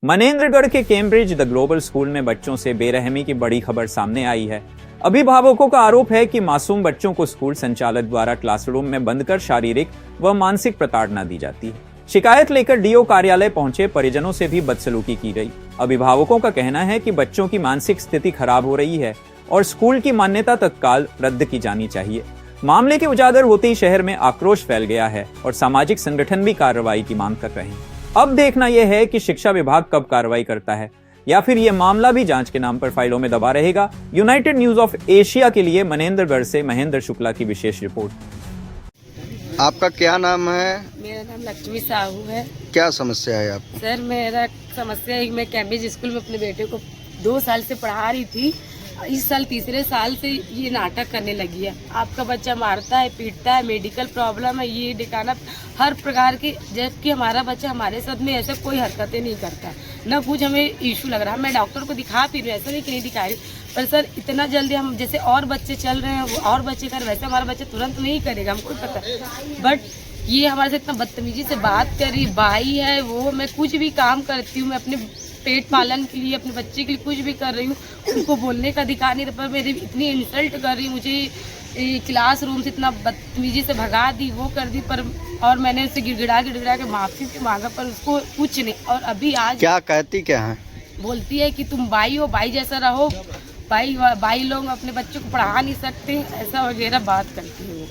मनेंद्रगढ़ के Cambridge the global school में बच्चों से बेरहमी की बड़ी खबर सामने आई है। अभिभावकों का आरोप है कि मासूम बच्चों को स्कूल संचालक द्वारा क्लासरूम में बंद कर शारीरिक व मानसिक प्रताड़ना दी जाती है। शिकायत लेकर डीओ कार्यालय पहुंचे परिजनों से भी बदसलूकी की गई। अभिभावकों का कहना है कि बच्चों की मानसिक स्थिति खराब हो रही है और स्कूल की मान्यता तत्काल रद्द की जानी चाहिए। मामले के उजागर होते ही शहर में आक्रोश फैल गया है और सामाजिक संगठन भी कार्रवाई की मांग कर रहे हैं। अब देखना यह है कि शिक्षा विभाग कब कार्रवाई करता है या फिर यह मामला भी जांच के नाम पर फाइलों में दबा रहेगा। यूनाइटेड न्यूज ऑफ एशिया के लिए मनेंद्रगढ़ से महेंद्र शुक्ला की विशेष रिपोर्ट। आपका क्या नाम है? मेरा नाम लक्ष्मी साहू है। क्या समस्या है आपको? सर मेरा समस्या है, मैं कैम्ब्रिज स्कूल में अपने बेटे को 2 साल से पढ़ा रही थी। इस साल तीसरे साल से ये नाटक करने लगी है। आपका बच्चा मारता है, पीटता है, मेडिकल प्रॉब्लम है, ये दिखाना हर प्रकार के, जबकि हमारा बच्चा हमारे साथ में ऐसा कोई हरकतें नहीं करता, ना कुछ हमें इशू लग रहा है। मैं डॉक्टर को दिखा फिर ऐसा नहीं कि नहीं दिखा रही, पर सर इतना जल्दी हम जैसे और बच्चे चल रहे हैं वो और बच्चे कर, वैसे हमारा बच्चा तुरंत नहीं करेगा, हमको पता है। बट ये हमारे से इतना बदतमीजी से बात कर रही, भाई है वो, मैं कुछ भी काम करती हूँ, मैं अपने पेट पालन के लिए अपने बच्चे के लिए कुछ भी कर रही हूँ, उनको बोलने का अधिकार नहीं, पर मेरी इतनी इंसल्ट कर रही, मुझे क्लासरूम से इतना बदतमीजी से भगा दी, वो कर दी, पर और मैंने उसे गिड़गिड़ा के माफ़ी भी मांगा, पर उसको कुछ नहीं। और अभी आज क्या कहती क्या है? बोलती है कि तुम भाई हो, भाई जैसा रहो, भाई लोग अपने बच्चों को पढ़ा नहीं सकते, ऐसा वगैरह बात करती है वो।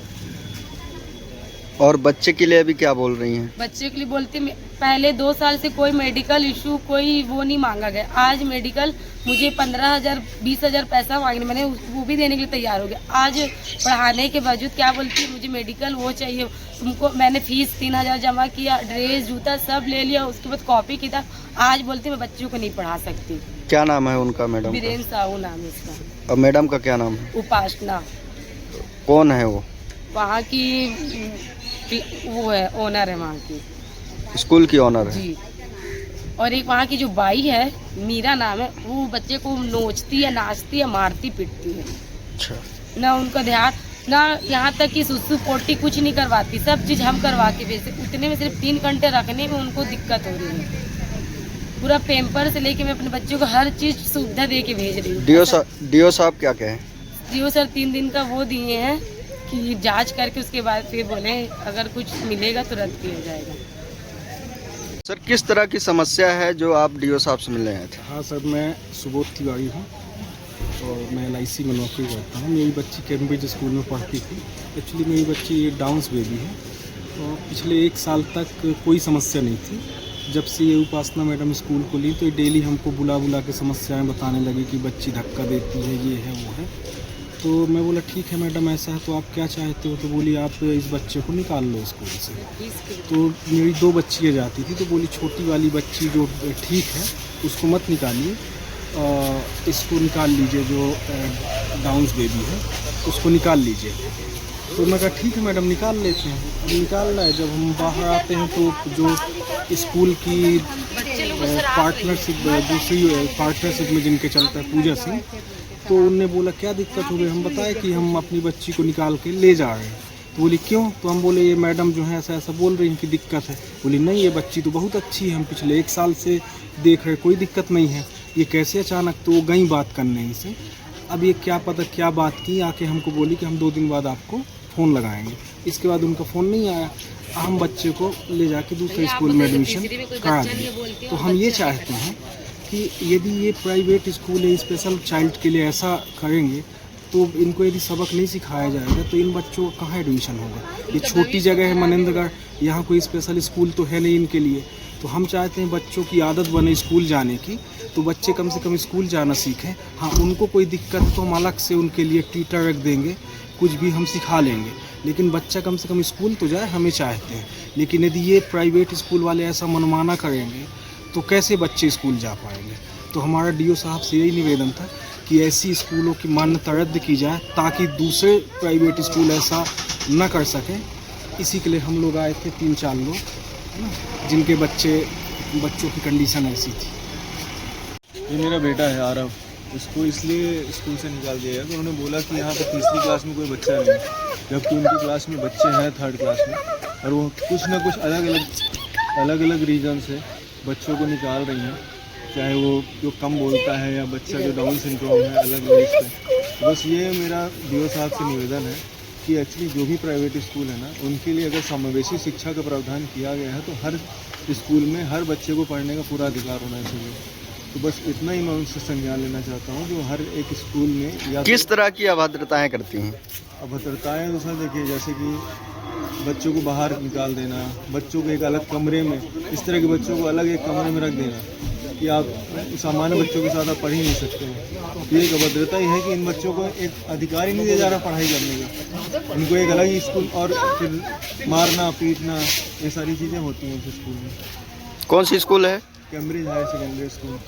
और बच्चे के लिए अभी क्या बोल रही हैं? बच्चे के लिए बोलती है पहले 2 साल से कोई मेडिकल इशू कोई वो नहीं मांगा गया, आज मेडिकल मुझे 15,000 20,000 पैसा मांगने, मैंने वो भी देने के लिए तैयार हो गया। आज पढ़ाने के बावजूद क्या बोलती है, मुझे मेडिकल वो चाहिए तुमको। मैंने फीस 3,000 जमा किया, ड्रेस जूता सब ले लिया, उसके बाद कॉपी किताब। आज बोलती मैं बच्चों को नहीं पढ़ा सकती। क्या नाम है उनका? मैडम वीरेंद्र साहू नाम है इसका। और मैडम का क्या नाम है? उपासना। कौन है वो? वहाँ की वो है, ओनर है वहाँ की, स्कूल की ओनर है जी। और एक वहाँ की जो बाई है, मीरा नाम है, वो बच्चे को नोचती है, नाचती है, मारती पीटती है। अच्छा। ना उनका ध्यान, ना यहाँ तक कि सुसु पोटी कुछ नहीं करवाती, सब चीज़ हम करवा के भेजते। उतने में सिर्फ 3 घंटे रखने में उनको दिक्कत हो रही है। पूरा पेम्पर से लेके मैं अपने बच्चों को हर चीज़ सुविधा दे के भेज रही हूँ। डीओ साहब क्या कहें? डीओ सर 3 दिन का वो दिए हैं कि जांच करके उसके बाद फिर बोले अगर कुछ मिलेगा तो रद्द किया जाएगा। सर किस तरह की समस्या है जो आप डीओ साहब से मिलने आए थे? हाँ सर, मैं सुबोध तिवारी हूँ और मैं LIC में नौकरी करता हूँ। मेरी बच्ची कैम्ब्रिज स्कूल में पढ़ती थी। एक्चुअली मेरी बच्ची डाउन्स बेबी है और पिछले 1 साल तक कोई समस्या नहीं थी। जब से ये उपासना मैडम स्कूल को ली तो ये डेली हमको बुला के समस्याएं बताने लगी कि बच्ची धक्का देती है, ये है वो है। तो मैं बोला ठीक है मैडम ऐसा है तो आप क्या चाहते हो? तो बोली आप इस बच्चे को निकाल लो स्कूल से। तो मेरी 2 बच्चियाँ जाती थी, तो बोली छोटी वाली बच्ची जो ठीक है उसको मत निकालिए, इसको निकाल लीजिए, जो डाउन्स बेबी है उसको निकाल लीजिए। तो मैं कहा ठीक है मैडम निकाल लेते हैं। अब निकाल रहा है, जब हम बाहर आते हैं तो जो स्कूल की पार्टनरशिप दूसरी पार्टनरशिप में जिनके चलता है पूजा सिंह, तो उनने बोला क्या दिक्कत हो गई? हम बताए कि हम अपनी बच्ची को निकाल के ले जा रहे हैं। तो बोली क्यों? तो हम बोले ये मैडम जो है ऐसा ऐसा बोल रही हैं कि दिक्कत है। बोली नहीं, ये बच्ची तो बहुत अच्छी है, हम पिछले 1 साल से देख रहे, कोई दिक्कत नहीं है, ये कैसे अचानक? तो वो गई बात करने ही से। अब ये क्या पता क्या बात की, आके हमको बोली कि हम 2 दिन बाद आपको फ़ोन लगाएंगे। इसके बाद उनका फ़ोन नहीं आया। हम बच्चे को ले जाके दूसरे स्कूल में एडमिशन करा दिए। तो हम ये चाहते हैं कि यदि ये प्राइवेट स्कूल है, स्पेशल चाइल्ड के लिए ऐसा करेंगे तो इनको यदि सबक नहीं सिखाया जाएगा तो इन बच्चों का कहाँ एडमिशन होगा? ये छोटी जगह है मनेंद्रगढ़, यहाँ कोई स्पेशल स्कूल तो है नहीं इनके लिए। तो हम चाहते हैं बच्चों की आदत बने स्कूल जाने की, तो बच्चे कम से कम स्कूल जाना सीखें। हाँ, उनको कोई दिक्कत तो हम अलग से उनके लिए ट्यूटर रख देंगे, कुछ भी हम सिखा लेंगे, लेकिन बच्चा कम से कम स्कूल तो जाए, हमें चाहते हैं। लेकिन यदि ये प्राइवेट स्कूल वाले ऐसा मनमाना करेंगे तो कैसे बच्चे स्कूल जा पाएंगे? तो हमारा डीओ साहब से यही निवेदन था कि ऐसी स्कूलों की मान्यता रद्द की जाए ताकि दूसरे प्राइवेट स्कूल ऐसा न कर सकें। इसी के लिए हम लोग आए थे 3-4 लोग, है ना, जिनके बच्चों की कंडीशन ऐसी थी। ये मेरा बेटा है आरव, उसको इसलिए स्कूल से निकाल दिया है कि उन्होंने बोला कि यहाँ पर तीसरी क्लास में कोई बच्चा नहीं, जबकि उनकी क्लास में बच्चे हैं 3rd क्लास में, और वो कुछ ना कुछ अलग अलग रीज़न से बच्चों को निकाल रही हैं। चाहे वो जो कम बोलता है या बच्चा जो डाउन सिंड्रोम है अलग एज पे। तो बस ये मेरा डीओ साहब से निवेदन है कि एक्चुअली जो भी प्राइवेट स्कूल है ना, उनके लिए अगर समावेशी शिक्षा का प्रावधान किया गया है तो हर स्कूल में हर बच्चे को पढ़ने का पूरा अधिकार होना चाहिए। तो बस इतना ही मैं उनसे संज्ञान लेना चाहता हूँ जो हर एक स्कूल में या किस तरह की अभद्रताएं करती हैं? अभद्रताएँ तो सर देखिए, जैसे कि बच्चों को बाहर निकाल देना, बच्चों को एक अलग कमरे में, इस तरह के बच्चों को अलग एक कमरे में रख देना कि आप सामान्य बच्चों के साथ आप पढ़ ही नहीं सकते हैं। तो एक अभद्रता ही है कि इन बच्चों को एक अधिकार ही नहीं दिया जा रहा पढ़ाई करने का। इनको एक अलग ही स्कूल और फिर मारना पीटना ये सारी चीज़ें होती हैं उस स्कूल में। कौन सी स्कूल है? Cambridge higher secondary school.